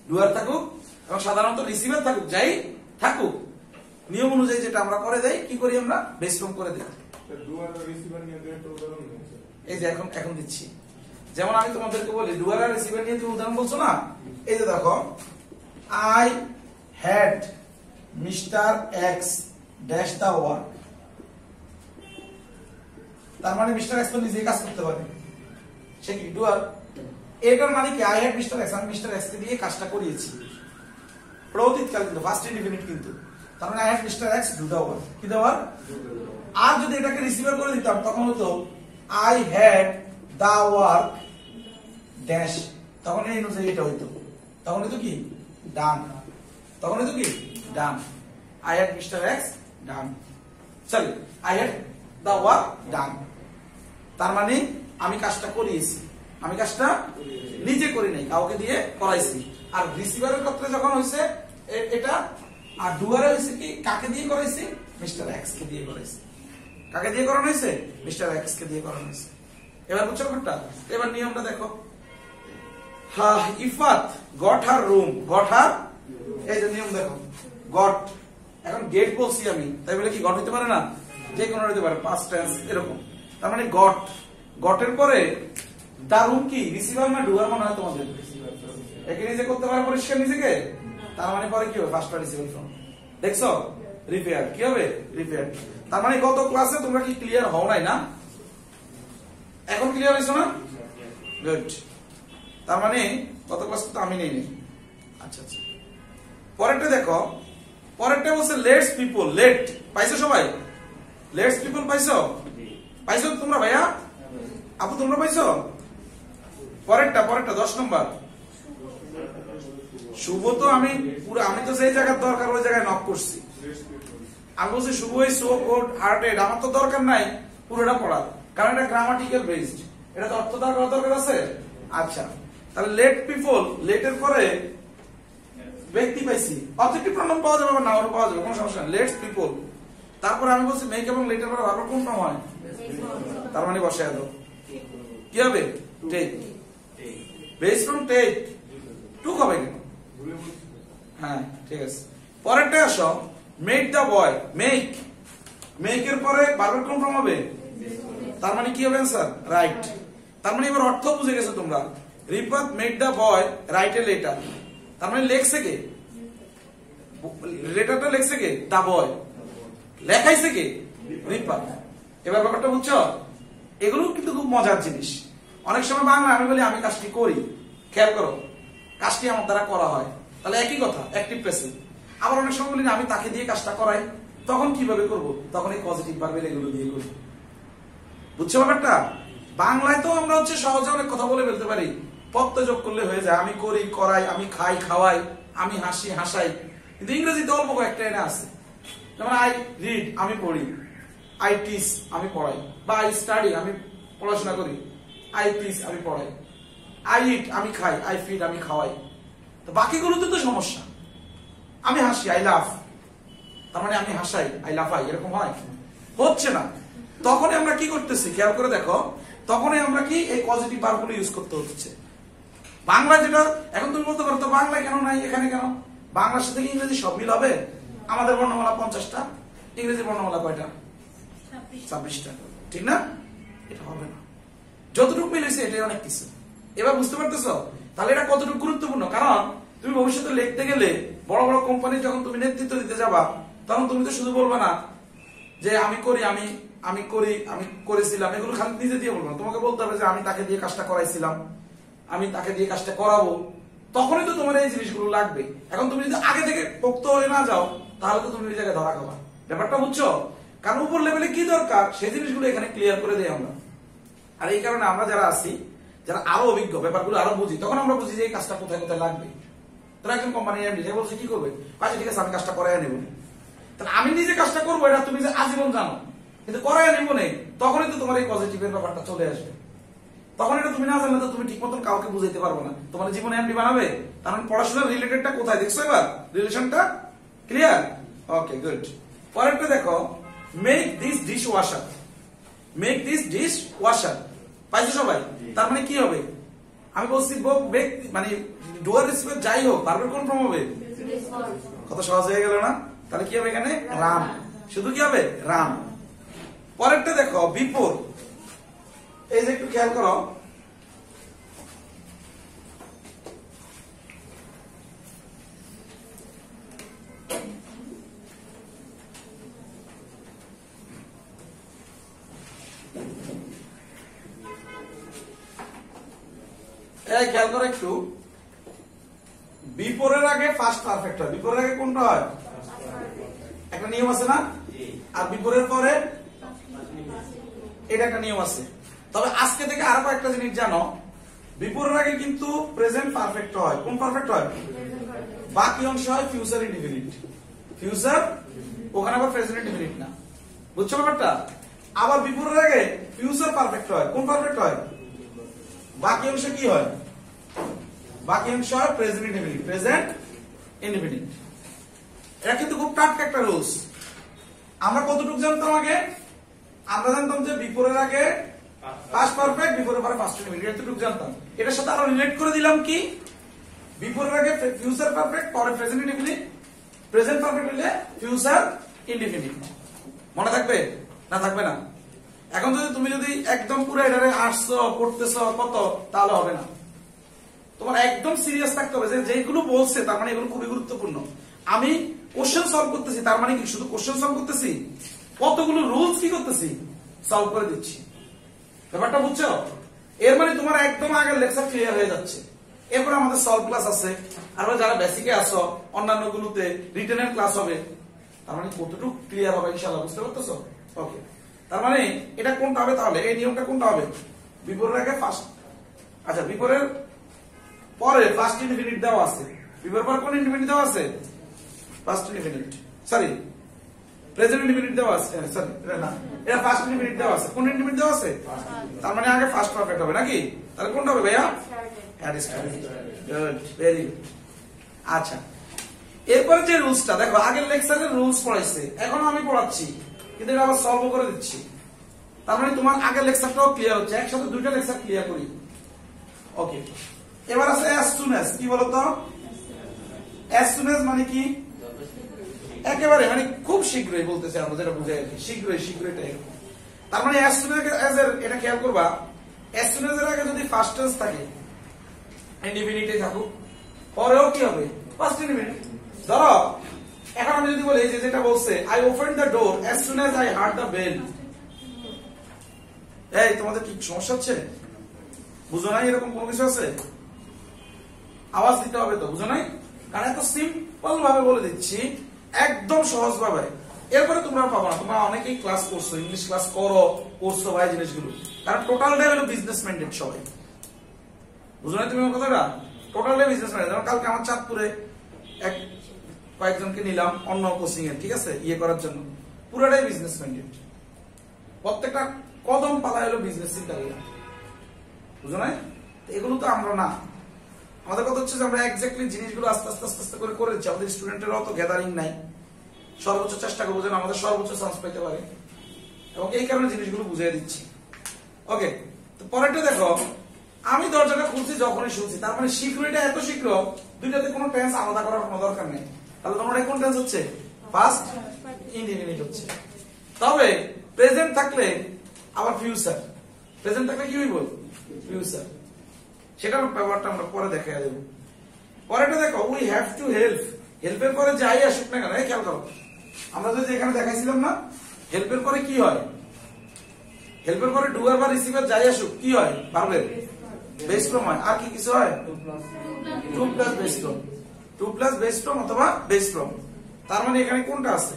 S1: ডুয়ার থাকুক এবং সাধারণত রিসিভার থাকুক যাই থাকুক নিয়ম অনুযায়ী যেটা আমরা করে দেই কি করি আমরা বেস ফর্ম করে দেই
S2: ডুয়ার আর রিসিভার নিয়ে একটা উদাহরণ দিচ্ছি
S1: এই যে এখন দিচ্ছি যেমন আমি তোমাদেরকে বলি ডুয়ার আর রিসিভার নিয়ে তুমি উদাহরণ বলছো না এই যে দেখো I had Mister X dash the work তার মানে মিস্টার এক্স তো নিজেই কাজ করতে পারে সে কি ডুয়ার এটার মানে কি আই হ্যাড মিস্টার এক্স আমি মিস্টার এক্স কে দিয়ে কাজটা করিয়েছি প্রতীতকাল কিন্তু ফার্স্ট ইনডিফিনিট কিন্তু তার মানে I had Mister X do the work কি দা ওয়ার্ক আর যদি এটাকে রিসিভার করে দিতাম তখন হতো I had the work dash তখন এই অনুযায়ী এটা হইতো তখন হতো কি ডান তখন হতো কি done I had Mister X done sorry I had the work done তার মানে আমি কাজটা করিয়েছি আমি কাজটা নিজে করি নাই কাউকে দিয়ে করাইছি আর রিসিভারের ক্ষেত্রে যখন হইছে এটা আর ডুয়ারে হইছে কি কাকে দিয়ে করাইছি মিস্টার এক্স কে দিয়ে করাইছি কাকে দিয়ে করানো হয়েছে মিস্টার এক্স কে দিয়ে করানো হয়েছে এবার বুঝছো ব্যাপারটা এবার নিয়মটা দেখো Ifat got her room got her এই যে নিয়ম দেখো গট এখন গেট বলছি আমি তাই বলে কি গট হতে পারে না যে কোনো হতে পারে পাস্ট টেন্স এরকম তার মানে গটের পরে দা রুম কি রিসিভার না ডুয়ার মনে হয় তোমাদের একে নিজে করতে পারে পরিষ্কার নিজেকে তার মানে পরে কি হবে ফার্স্ট পার্টিসিপল ফর্ম দেখছো রিপেয়ার কি হবে রিপেয়ার তার মানে গত ক্লাসে তোমরা কি ক্লিয়ার হও নাই না এখন ক্লিয়ার হইছো না গুড তার মানে গত ক্লাস তো আমি নেই আচ্ছা পরেরটা দেখো পরেরটা বলছে লেটস পিপল লেট পাইছো সবাই লেটস পিপল পাইছো তোমরা ভাইয়া আপু তোমরা পাইছো পরেরটা 10 নম্বর শুভ তো আমি তো সেই জায়গার দরকার ওই জায়গায় নক করছি আমি বলছি শুভ ইজ সো গুড হার্টেড আমার তো দরকার নাই পুরোটা পড়ার কারণ এটা গ্রামাটিক্যাল বেসড এটা তো অর্থ দরকার আছে আচ্ছা তাহলে লেট পিপল লেটের পরে ব্যক্তি পাইছি অবজেক্টিভ প্রনাউন পাওয়া যাবে বা নাউন পাওয়া যাবে কোনো সমস্যা নেই লেটস পিপল তারপর আমি বলছি মেক এবং লেটের পরে ভার্ব কোন ফর্ম হয় তার মানে বসায় দাও কি হবে take base from take to হবে কেন হ্যাঁ ঠিক আছে পরেরটা আসো মেক দা বয় মেক এর পরে ভার্বের কোন ফর্ম হবে তার মানে কি হবে आंसर রাইট তার মানে এবার অর্থ বুঝে গেছো তোমরা Ripat make the boy write a letter তার মানে লেখছে কে লেটারটা লেখছে কে দা বয় লেখাইছে কে রিপাত এবার ব্যাপারটা বুঝছো এগুলো কিন্তু খুব মজার জিনিস অনেক সময় বাংলা আমি বলি আমি কাজটি করি খেয়াল করো কাজটি আমার দ্বারা করা হয় তাহলে একই কথা অ্যাক্টিভ প্যাসিভ আবার অনেক সময় বলি না আমি তাকে দিয়ে কাজটা করাই, তখন কিভাবে করব? তখন এই পজিটিভ ভার্বের এগুলো দিয়ে করব। বুঝছো ব্যাপারটা? বাংলায় তো আমরা হচ্ছে সহজে অনেক কথা বলে ফেলতে পারি, প্রত্যয় যোগ করলে হয়ে যায়। আমি করি, করাই, আমি খাই, খাওয়াই, আমি হাসি, হাসাই। কিন্তু ইংরেজিতে অল্প কয়েকটা এনে আছে, যেমন আই রিড, আমি পড়ি, আই টিচ, আমি পড়াই, বা আই স্টাডি, আমি পড়াশোনা করি, আই টিচ, আমি পড়াই, আই ইট, আমি খাই, আই ফিড, আমি খাওয়াই। তো বাকিগুলোতে তো সমস্যা। আমি হাসি, আই লাফ, তার মানে আমি হাসাই, আই লাফাই, এরকম হয়? হচ্ছে না। তখনই আমরা কি করতেছি খেয়াল করে দেখো, তখনই আমরা কি এই পজিটিভ ভার্বগুলো ইউজ করতে হচ্ছে। বাংলা যেটা এখন তুমি বলতে পারো তো বাংলায় কেন নাই, এখানে কেন? বাংলার সাথে কি ইংরেজি সব মিল হবে? আমাদের বর্ণমালা 50টা, ইংরেজি বর্ণমালা কয়টা? 26টা, ঠিক না? এটা হবে না। যতটুকু মিলেছে এটাই অনেক কিছু। এবার বুঝতে পারতেছো তাহলে এটা কতটুকু গুরুত্বপূর্ণ? কারণ তুমি ভবিষ্যতে লিখতে গেলে বড় বড় কোম্পানি যখন তুমি নেতৃত্ব দিতে যাবা, তখন তুমি তো শুধু বলবে না যে আমি করি, আমি করি, আমি করেছিলাম, এগুলো খালি নিজে দিয়ে বলবো না। তোমাকে বলতে হবে যে আমি তাকে দিয়ে কাজটা করাইছিলাম, আমি তাকে দিয়ে কাজটা করাবো। তখনই তো তোমার এই জিনিসগুলো লাগবে। এখন তুমি যদি আগে থেকে পোক্ত হয়ে না যাও, তাহলে তো তুমি ওই জায়গায় ধরা খাবা। ব্যাপারটা বুঝছো? কারণ উপর লেভেলে কি দরকার সেই জিনিসগুলো এখানে ক্লিয়ার করে দেই আমরা। আর এই কারণে আমরা যারা আছি, যারা আরো অভিজ্ঞ, ব্যাপারগুলো আরো বুঝি, তখন আমরা বুঝি যে এই কাজটা কোথায় কোথায় লাগবে। তারা একজন কোম্পানির এমডি বলছে কি করবে, আচ্ছা ঠিক আছে আমি কাজটা করাই নেব। তাহলে আমি নিজে কাজটা করবো এটা তুমি যে আজীবন জানো, কিন্তু করাই নেব নেই, তখনই তো তোমার এই পজিটিভের ব্যাপারটা চলে আসবে। তখন এটা তুমি না জানলে তো তুমি ঠিক মতন কাউকে বুঝাইতে পারবে না, তোমার জীবনে এমডি বানাবে। কারণ পড়াশোনার রিলেটেডটা কোথায় দেখছো? এবার রিলেশনটা ক্লিয়ার? ওকে, গুড। পরেরটা দেখো, make this dish washer. Make this dish washer, পাইছো সবাই? তার মানে কি হবে? আমি বলছি মানে ডুয়ার রিসিভার যাই হোক, ভার্বের কোন ফর্ম হবে? কত সহজ হয়ে গেল না? তাহলে কি হবে এখানে? রান। শুধু কি হবে? রান। পরেরটা দেখো, বিফোর। এই যে একটু খেয়াল করো, খেয়াল করো একটু, বিফোরের আগে ফার্স্ট পারফেক্ট হয়। বিফোরের আগে কোনটা হয়? একটা নিয়ম আছে না? আর বিফোরের পরে এটা একটা নিয়ম আছে। তবে আজকে থেকে আরো একটা জিনিস জানো, বিফোরের আগে কিন্তু প্রেজেন্ট পারফেক্ট হয়। কোন পারফেক্ট হয়? বাকি অংশ হয় ফিউচার ইনডিফিনিট। ফিউচার, ওখানে আবার প্রেজেন্ট ইনডিফিনিট না। বুঝছো ব্যাপারটা? আবার বিফোরের আগে ফিউচার পারফেক্ট হয়। কোন পারফেক্ট হয়? বাকি অংশ কি হয়? বাকি অংশ হয় প্রেজেন্ট ইনডিফিনিট। Present indefinite. এটা কিন্তু খুব টাটকা একটা রুলস। আমরা কতটুকু জানতাম আগে? আমরা জানতাম যে বিফোরের আগে পাস্ট পারফেক্ট, বিফোরের পরে পাস্ট ইনডিফিনিট, এতটুকু জানতাম। এটার সাথে আরো রিলেট করে দিলাম কি, বিফোরের আগে ফিউচার পারফেক্ট, পরে প্রেজেন্ট ইনডিফিনিট, প্রেজেন্ট পারফেক্ট হলে ফিউচার ইনডিফিনিট। মনে থাকবে না? থাকবে না? এখন তুমি যদি একদম পুরো এটারে আসছো, পড়তেছো কত, তাহলে হবে না। তোমার একদম সিরিয়াস থাকতে হবে যে যেগুলো বলছে তার মানে এগুলো খুবই গুরুত্বপূর্ণ। আমি কোশ্চেন সলভ করতেছি, তার মানে কি শুধু কোশ্চেন সলভ করতেছি? কতগুলো রুলস কি করতেছি? সলভ করে দিচ্ছি। ব্যাপারটা বুঝছো? এর মানে তোমার একদম আগের লেকচার ক্লিয়ার হয়ে যাচ্ছে। এরপর আমাদের সলভ ক্লাস আছে, আর যারা বেসিকে আসো অন্যান্য গুলোতে রিটেনের ক্লাস হবে। তার মানে কতটুকু ক্লিয়ার হবে ইনশাআল্লাহ, বুঝতে পারতেছো? ওকে, তার মানে এটা কোনটা হবে তাহলে? এই নিয়মটা কোনটা হবে? বিফোরের আগে ফার্স্ট, আচ্ছা বিফোরের পরে ফার্স্ট ইনডিফিনিট দেওয়া আছে। বিফোরের পরে কোন ইনডিফিনিট দেওয়া আছে? First indefinite, sorry present indefinite দেওয়া আছে, সরি না, এটা ফার্স্ট ইনডিফিনিট দেওয়া আছে। কোন ইনডিফিনিট দেওয়া আছে? তার মানে আগে ফার্স্ট পারফেক্ট হবে নাকি? তাহলে কোনটা হবে ভাইয়া? Had started. Good, very good. আচ্ছা, এরপরে যে রুলসটা দেখো, আগের লেকচারের রুলস পড়াইছে, এখন আমি পড়াচ্ছি, কিন্তু এটা আবার সলভ করে দিচ্ছি। তার মানে তোমার আগের লেকচারটাও ক্লিয়ার হচ্ছে। একসাথে দুইটা লেকচার ক্লিয়ার করি। ওকে, এবার আছে as soon as। কি বলতো? as soon as মানে কি? একেবারে, মানে খুব শীঘ্রই বলতেছে আমরা, যেটা বুঝাই আর কি, শীঘ্রই, শীঘ্রইটা এরকম। তার মানে as soon as এর এটা খেয়াল করবা, as soon as এর আগে যদি ফার্স্ট টেন্স থাকে, ইনডিফিনিটে থাকুক, পরেও কি হবে? First indefinite. ধরো এখন আমি যদি বলি যে যেটা বলছে I opened the door as soon as I heard the bell। এই তোমাদের কি সমস্যা হচ্ছে? বুঝো নাই এরকম কোনো কিছু আছে? আওয়াজ দিতে হবে তো, বুঝো নাই? কারণ এত সিম্পল ভাবে বলে দিচ্ছি, একদম সহজ ভাবে। এরপরে তোমরা পাবো না, তোমরা অনেকেই ক্লাস করছো, ইংলিশ ক্লাস করছো ভাই জিনিসগুলো, কারণ টোটালটাই হলো বিজনেস মাইন্ডেড সবাই। বুঝো না তুমি আমার কথাটা? টোটালটাই বিজনেস মাইন্ডেড। যেমন কালকে আমার চাঁদপুরে কয়েকজনকে নিলাম অন্য কোচিং এর, ঠিক আছে, ইয়ে করার জন্য, পুরোটাই বিজনেস মাইন্ডেড। প্রত্যেকটা কদম পালা হলো বিজনেস চিন্তা করি, বুঝো না? এগুলো তো আমরা না, আমাদের কথা হচ্ছে যে আমরা এক্স্যাক্টলি জিনিসগুলো আস্তে আস্তে আস্তে আস্তে করে দিচ্ছি। আমাদের স্টুডেন্টের অত গ্যাদারিং নাই, সর্বোচ্চ চেষ্টা করবো যেন আমাদের সর্বোচ্চ চান্স পেতে পারে, এবং এই কারণে জিনিসগুলো বুঝিয়ে দিচ্ছি। ওকে, তো পরেরটা দেখো, আমি দরজাটা খুলছি যখনই শুনছি, তার মানে শীঘ্রটা এত শীঘ্র, দুইটাতে কোনো টেন্স আলাদা করার কোনো দরকার নেই। তাহলে তোমার কোন টেন্স হচ্ছে? ফার্স্ট ইনডিফিনিট হচ্ছে। তবে প্রেজেন্ট থাকলে আবার ফিউচার, প্রেজেন্ট থাকলে কি হইব? ফিউচার। সেটার ব্যাপারটা আমরা পরে দেখা দেব। পরেটা দেখো, উই হ্যাভ টু হেল্প। হেল্পের পরে যাই আসুক না কেন, খেয়াল করো, আমরা যদি এখানে দেখাইছিলাম না, হেল্পের পরে কি হয়? হেল্পের পরে ডুয়ার বা রিসিভার যাই আসুক কি হয়? ভার্বের বেস ফর্ম হয়। আর কি কিছু হয়? To plus base form, to plus base form অথবা বেস ফর্ম। তার মানে এখানে কোনটা আছে?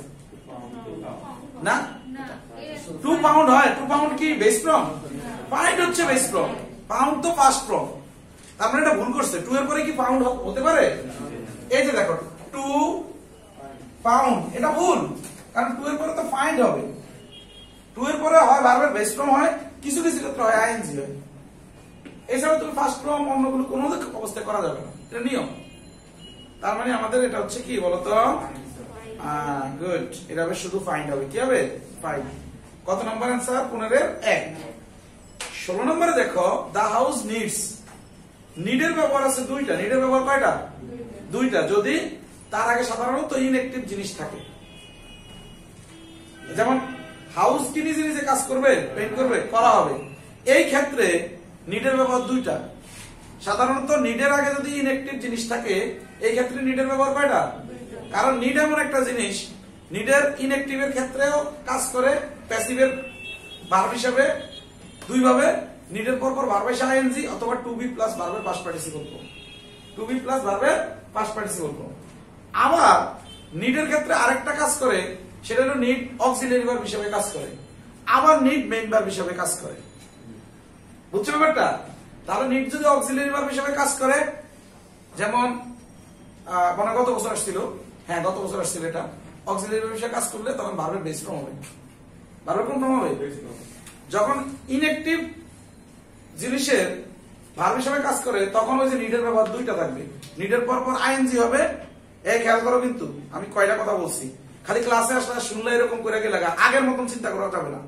S1: না, টু পাউন্ড হয়। টু পাউন্ড কি বেস ফর্ম? পাউন্ড হচ্ছে বেস ফর্ম, পাউন্ড তো ফার্স্ট ফর্ম। তার মানে এটা ভুল করছে, টু এর পরে কি পাউন্ড হতে পারে? এই যে দেখো, টু পাউন্ড, এটা ভুল, কারণ টু এর পরে তো ফাইন্ড হবে। টু এর পরে হয় ভার্বের বেস ফর্ম হয়, কিছু কিছু ক্ষেত্রে হয় আইএনজি হয়। এছাড়া তুমি ফার্স্ট ফর্ম অন্যগুলো কোনো অবস্থায় করা যাবে না, এটা নিয়ম। তার মানে আমাদের এটা হচ্ছে কি বলতো? গুড, এটা হবে শুধু ফাইন্ড হবে। কি হবে? ফাইন্ড। কত নম্বর অ্যান্সার? 15 1। 16 নম্বরে দেখো, দা হাউস নিডস। নিডের ব্যবহার আছে দুইটা। নিডের ব্যবহার কয়টা? দুইটা। যদি তার আগে সাধারণত ইনঅ্যাক্টিভ জিনিস থাকে, যেমন হাউস কি নিজে নিজে কাজ করবে, পেইন্ট করবে, করা হবে, এই ক্ষেত্রে নিডের ব্যবহার দুইটা। সাধারণত নিডের আগে যদি ইনঅ্যাক্টিভ জিনিস থাকে, এই ক্ষেত্রে নিডের ব্যবহার কয়টা? কারণ নিড এমন একটা জিনিস, নিডের ইনঅ্যাক্টিভের ক্ষেত্রেও কাজ করে, প্যাসিভের ভার্ব হিসেবে দুইভাবে। নিডের পর পর ভার্ব এসে আইএনজি অথবা টু বি প্লাস ভার্বের past participle form, to be plus ভার্বের পাস্ট পার্টিসিপল ফর্ম। আবার নিডের ক্ষেত্রে আরেকটা কাজ করে, সেটা হলো নিড অক্সিলারি ভার্ব হিসেবে কাজ করে, আবার নিড মেইন ভার্ব হিসেবে কাজ করে। বুঝছো ব্যাপারটা? তাহলে নিড যদি অক্সিলারি ভার্ব হিসেবে কাজ করে, যেমন মানে গত বছর আসছিল, হ্যাঁ গত বছর আসছিল, এটা অক্সিলারি ভার্ব হিসেবে কাজ করলে তখন ভার্বের বেস ফর্ম হবে। ভার্বের কোন ফর্ম হবে? যখন ইনঅ্যাক্টিভ জিনিসের ভার্ব হিসেবে কাজ করে, তখন ওই যে নিডের ব্যবহার দুইটা থাকবে। নিডের পর পর আইএনজি হবে। এই খেয়াল করো, কিন্তু আমি কয়টা কথা বলছি, খালি ক্লাসে আসলে শুনলে এরকম করে গেলে আগের মতন চিন্তা করা যাবে না।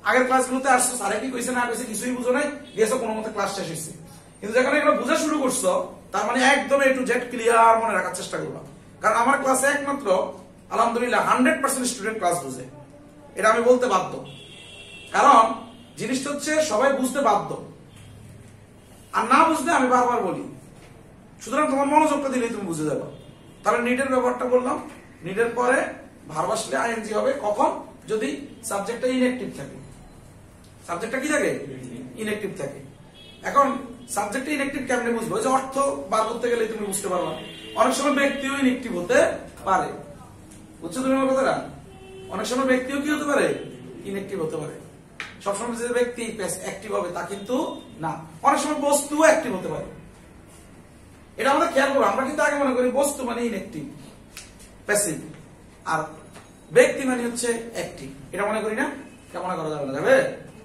S1: আগের ক্লাসগুলোতে আসছো, স্যারে কি কইছে না কইছে কিছুই বুঝো নাই, গেছো কোনো মতে ক্লাস শেষ হয়েছে। কিন্তু যখন এগুলো বোঝা শুরু করছো, তার মানে একদম এ টু জেড ক্লিয়ার মনে রাখার চেষ্টা করবা। কারণ আমার ক্লাসে একমাত্র আলহামদুলিল্লাহ 100% স্টুডেন্ট ক্লাস বুঝে, এটা আমি বলতে বাধ্য। কারণ জিনিসটা হচ্ছে সবাই বুঝতে বাধ্য, আর না বুঝলে আমি বারবার বলি। সুতরাং তোমার মনোযোগটা দিলেই তুমি বুঝে যাবে। তাহলে নিডের ব্যাপারটা বললাম, নিডের পরে ভার্ব আসলে আইএনজি হবে কখন? যদি সাবজেক্টটা ইনঅ্যাক্টিভ থাকে। সাবজেক্টটা কি থাকে? ইনঅ্যাক্টিভ থাকে। এখন সাবজেক্টটা ইনঅ্যাক্টিভ কেমনে বুঝবো? যে অর্থ বার করতে গেলে তুমি বুঝতে পারবা। অনেক সময় ব্যক্তিও ইনঅ্যাক্টিভ হতে পারে, বুঝছো তুমি আমার কথাটা? অনেক সময় ব্যক্তিও কি হতে পারে? ইনঅ্যাক্টিভ হতে পারে। সবসময় যে ব্যক্তি অ্যাক্টিভ হবে তা কিন্তু না, অনেক সময় বস্তু অ্যাক্টিভ হতে পারে। এটা আমাদের খেয়াল করবো। আমরা কিন্তু আগে মনে করি বস্তু মানে ইনঅ্যাক্টিভ, প্যাসিভ, আর ব্যক্তি মানে হচ্ছে অ্যাক্টিভ। এটা মনে করি না? কেমন করা যাবে না? যাবে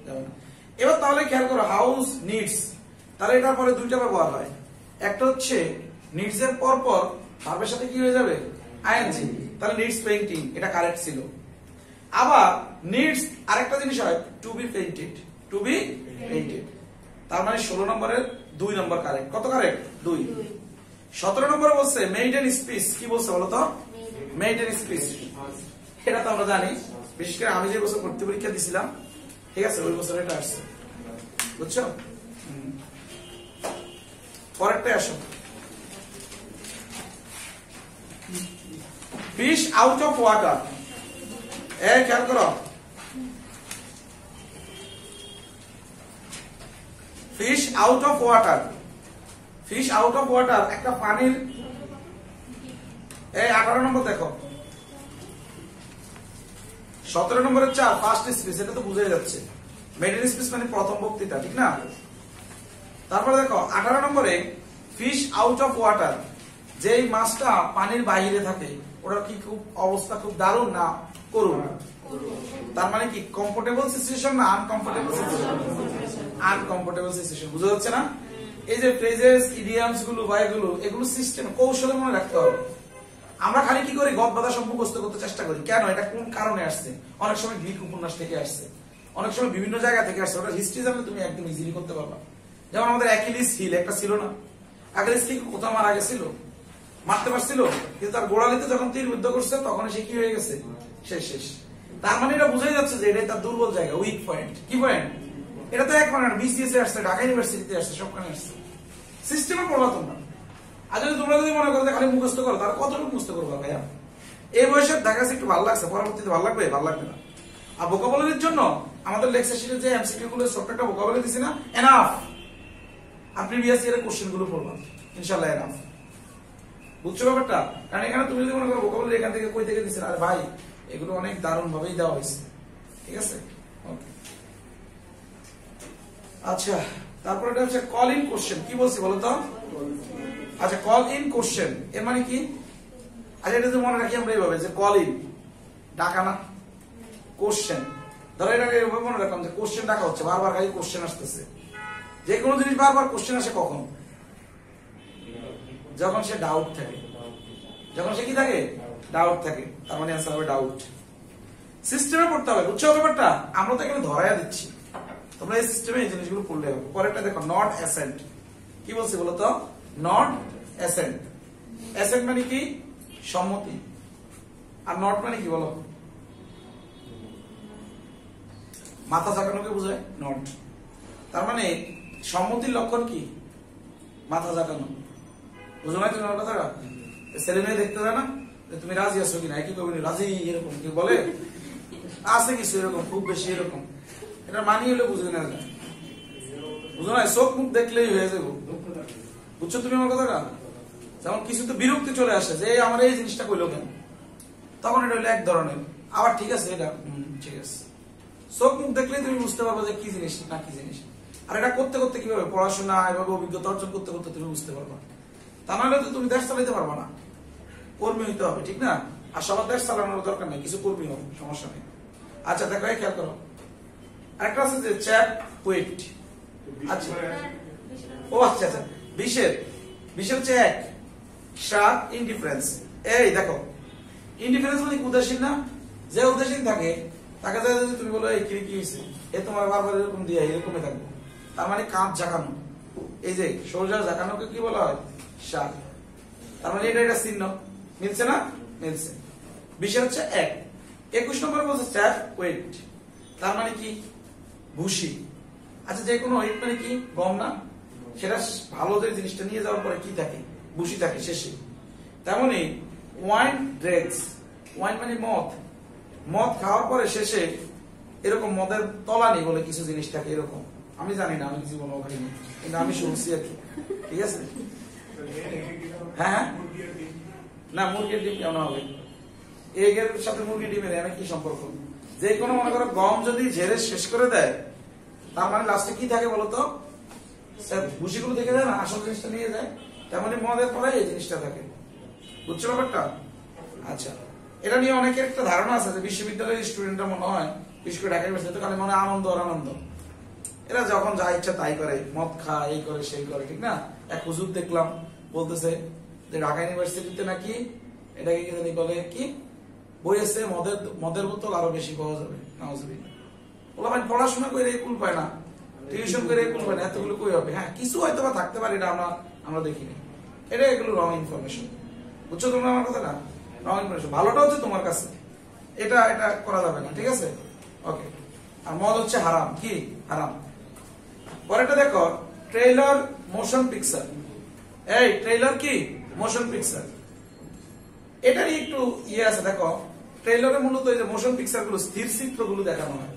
S1: যাবে না। এবার তাহলে খেয়াল করো, হাউস নিডস, তাহলে এটার পরে দুইটা ব্যবহার হয়। একটা হচ্ছে নিডস এর পর পর ভার্বের সাথে কি হয়ে যাবে? আইএনজি। তাহলে নিডস পেইন্টিং, এটা কারেক্ট ছিল। আবার নিডস আরেকটা জিনিস হয়, to be painted, to be painted. তার মানে 16 নম্বরের 2 নম্বর কারেক্ট। কত কারেক্ট? 2। 17 নম্বরে বলছে মেইডেন স্পিচ। কি বলছে বলো তো? Maiden speech. এটা তো আমরা জানি, বিশেষ করে আমি যে বছর ভর্তি পরীক্ষা দিছিলাম, ঠিক আছে, ওই বছর এটা আসছে, বুঝছো? পরেরটা আসো, ফিশ আউট অফ ওয়াটার। এই খেয়াল করো, fish out of water. Fish out of water একটা পানির এই 18 নম্বর দেখো, 17 নম্বরের 4 ফার্স্ট স্পিচ, এটা তো বুঝাই যাচ্ছে। মেডেন স্পিচ মানে প্রথম বক্তৃতা, ঠিক না? তারপরে দেখো 18 নম্বরে ফিশ আউট অফ ওয়াটার, যেই মাছটা পানির বাইরে থাকে ওটা কি খুব অবস্থা খুব দারুণ না করুন? তার মানে কি কমফোর্টেবল সিচুয়েশন না আনকমফোর্টেবল সিচুয়েশন? Uncomfortable situation. বুঝা যাচ্ছে না? এই যে ফ্রেজেস ইডিয়ামস গুলো বা এগুলো সিস্টেম কৌশলে মনে রাখতে হবে। আমরা খালি কি করি, গদবাদা সব মুখস্থ করতে চেষ্টা করি। কেন? এটা কোন কারণে আসছে? অনেক সময় গ্রিক উপন্যাস থেকে আসছে, অনেক সময় বিভিন্ন জায়গা থেকে আসছে। ওটা হিস্ট্রি জানলে তুমি একদম ইজিলি করতে পারবা। যেমন আমাদের অ্যাকিলিস হিল একটা ছিল না? অ্যাকিলিস হিল কোথাও মারা গেছিল, মারতে পারছিল, কিন্তু তার গোড়ালিতে যখন তীর বিদ্ধ করছে তখন সে কি হয়ে গেছে? শেষ। তার মানে এটা বোঝাই যাচ্ছে যে এটাই তার দুর্বল জায়গা, উইক পয়েন্ট। কি পয়েন্ট? এটা তো এক মানে বিসিএস এ আসছে, ঢাকা ইউনিভার্সিটিতে আসছে, সবখানে আসছে। সিস্টেমে পড়বা তোমরা। আর যদি তোমরা যদি মনে করো খালি মুখস্থ করো, তাহলে কতটুকু মুখস্থ করবো ভাইয়া? এই বয়সে দেখা যাচ্ছে একটু ভালো লাগছে, পরবর্তীতে ভালো লাগবে? ভালো লাগবে না। আর ভোকাবুলারির জন্য আমাদের লেকচার শিটে যে এমসিকিউ গুলো ছোট্ট একটা ভোকাবুলারি দিছি না, এনাফ। আর প্রিভিয়াস ইয়ারের কোশ্চেন গুলো পড়বা, ইনশাআল্লাহ এনাফ। বুঝছো ব্যাপারটা? কারণ এখানে তুমি যদি মনে করো ভোকাবুলারি এখান থেকে কই থেকে দিছেন, আরে ভাই এগুলো অনেক দারুণ ভাবেই দেওয়া হয়েছে, ঠিক আছে? ওকে, আচ্ছা। তারপরে এটা হচ্ছে কল ইন কোশ্চেন। কি বলছি বলো তো? আচ্ছা, কল ইন কোশ্চেন এর মানে কি? আচ্ছা, এটা যদি মনে রাখি আমরা এইভাবে যে কল ইন ডাকা না, কোশ্চেন ধরো এটাকে এইভাবে মনে রাখলাম যে কোশ্চেন ডাকা হচ্ছে, বারবার খালি কোশ্চেন আসতেছে। যে কোনো জিনিস বারবার কোশ্চেন আসে কখন? যখন সে ডাউট থাকে। যখন সে কি থাকে? ডাউট থাকে। তার মানে অ্যান্সার হবে ডাউট। সিস্টেমে পড়তে হবে, বুঝছো ব্যাপারটা? আমরা তো এখানে ধরাইয়া দিচ্ছি, তোমরা এই সিস্টেমে এই জিনিসগুলো পড়লে হবে। পরেরটা দেখো, নট অ্যাসেন্ট। কি বলছি বলো তো? Not accent. অ্যাসেন্ট মানে কি? সম্মতি। আর নট মানে কি বলো? মাথা ঝাঁকানোকে বোঝায় নট। তার মানে সম্মতির লক্ষণ কি? মাথা ঝাঁকানো। বুঝো না তুমি আমার কথাটা? ছেলে মেয়ে দেখতে যায় না যে তুমি রাজি আছো কিনা, একই কবি রাজি এরকম কি বলে? আছে কিছু এরকম, খুব বেশি এরকম। এটা মানি হলে বুঝে না, বুঝো না? চোখ মুখ দেখলেই হয়ে যাবো। বুঝছো তুমি আমার কথাটা? যেমন কিছু তো বিরক্তি চলে আসে যে আমার এই জিনিসটা কইলো কেন, তখন এটা হলো এক ধরনের। আবার ঠিক আছে, এটা ঠিক আছে, চোখ মুখ দেখলেই তুমি বুঝতে পারবে যে কি জিনিস না কি জিনিস। আর এটা করতে করতে কিভাবে পড়াশোনা এভাবে অভিজ্ঞতা অর্জন করতে করতে তুমি বুঝতে পারবা। তা নাহলে তো তুমি দেশ চালাইতে পারবা না, কর্মী হইতে হবে, ঠিক না? আর সবার দেশ চালানোর দরকার নেই, কিছু কর্মী হবে, সমস্যা নেই। আচ্ছা দেখো, খেয়াল করো, একটা আছে যে চ্যাপ ওয়েট। আচ্ছা, ও আচ্ছা আচ্ছা, বিশের হচ্ছে এক, সাত ইনডিফারেন্স। এই দেখো, ইনডিফারেন্স মানে উদাসীন না? যে উদাসীন থাকে তাকে যদি তুমি বলো এই কি হয়েছে, এ তোমার বারবার এরকম দিয়ে এরকমই থাকবো, তার মানে কাঁধ ঝাঁকানো। এই যে সোজা ঝাঁকানোকে কি বলা হয়? সাত। তার মানে এটা একটা চিহ্ন, মিলছে না? মিলছে। বিশের হচ্ছে এক। 21 নম্বর বলছে চ্যাপ ওয়েট, তার মানে কি? ভুসি। আচ্ছা, যে কোনো ওয়েট মানে কি? গম না? সেটা ভালো যে জিনিসটা নিয়ে যাওয়ার পরে কি থাকে? ভুসি থাকে শেষে। তেমনি ওয়াইন ড্রেগস, ওয়াইন মানে মদ, মদ খাওয়ার পরে শেষে এরকম মদের তলানি বলে কিছু জিনিস থাকে এরকম। আমি জানি না, আমি জীবন ওখানে, কিন্তু আমি শুনছি আর কি, ঠিক আছে? হ্যাঁ, না মুরগির ডিম কেমন হবে? এগের সাথে মুরগির ডিমের এখানে কি সম্পর্ক? যে কোনো মনে করো গম যদি ঝেড়ে শেষ করে দেয়, তার মানে লাস্টে কি থাকে বলতো? ভুসিগুলো দেখে যায় না, আসল জিনিসটা নিয়ে যায়। তেমনি মদের পরে এই জিনিসটা থাকে। বুঝছো ব্যাপারটা? আচ্ছা, এটা নিয়ে অনেকের একটা ধারণা আছে যে বিশ্ববিদ্যালয়ের স্টুডেন্টরা মনে হয়, বিশেষ করে ঢাকা ইউনিভার্সিটিতে খালি মনে আনন্দ আর আনন্দ, এরা যখন যা ইচ্ছা তাই করে, মদ খায়, এই করে সেই করে, ঠিক না? এক হুজুর দেখলাম বলতেছে যে ঢাকা ইউনিভার্সিটিতে নাকি এটাকে কি জানি বলে, কি বই আছে, মদের বোতল আরো বেশি পাওয়া যাবে। নাউজুবিল্লাহ। ওলা ভাই পড়াশোনা করে কুল পায় না, টিউশন করে কুল পায় না, এতগুলো কই হবে? হ্যাঁ, কিছু হয়তো বা থাকতে পারে, এটা আমরা দেখিনি। এটা এগুলো রং ইনফরমেশন। বুঝছো তোমরা আমার কথা না? Wrong information. ভালোটা হচ্ছে তোমার কাছে, এটা করা যাবে না, ঠিক আছে? ওকে। আর মদ হচ্ছে হারাম। কি হারাম? পরেরটা দেখো, ট্রেইলার মোশন পিকচার। এই ট্রেইলার কি? Motion picture. এটারই একটু ইয়ে আছে। দেখো, ট্রেইলারে মূলত এই যে মোশন পিকচার গুলো, স্থির চিত্রগুলো দেখানো হয়।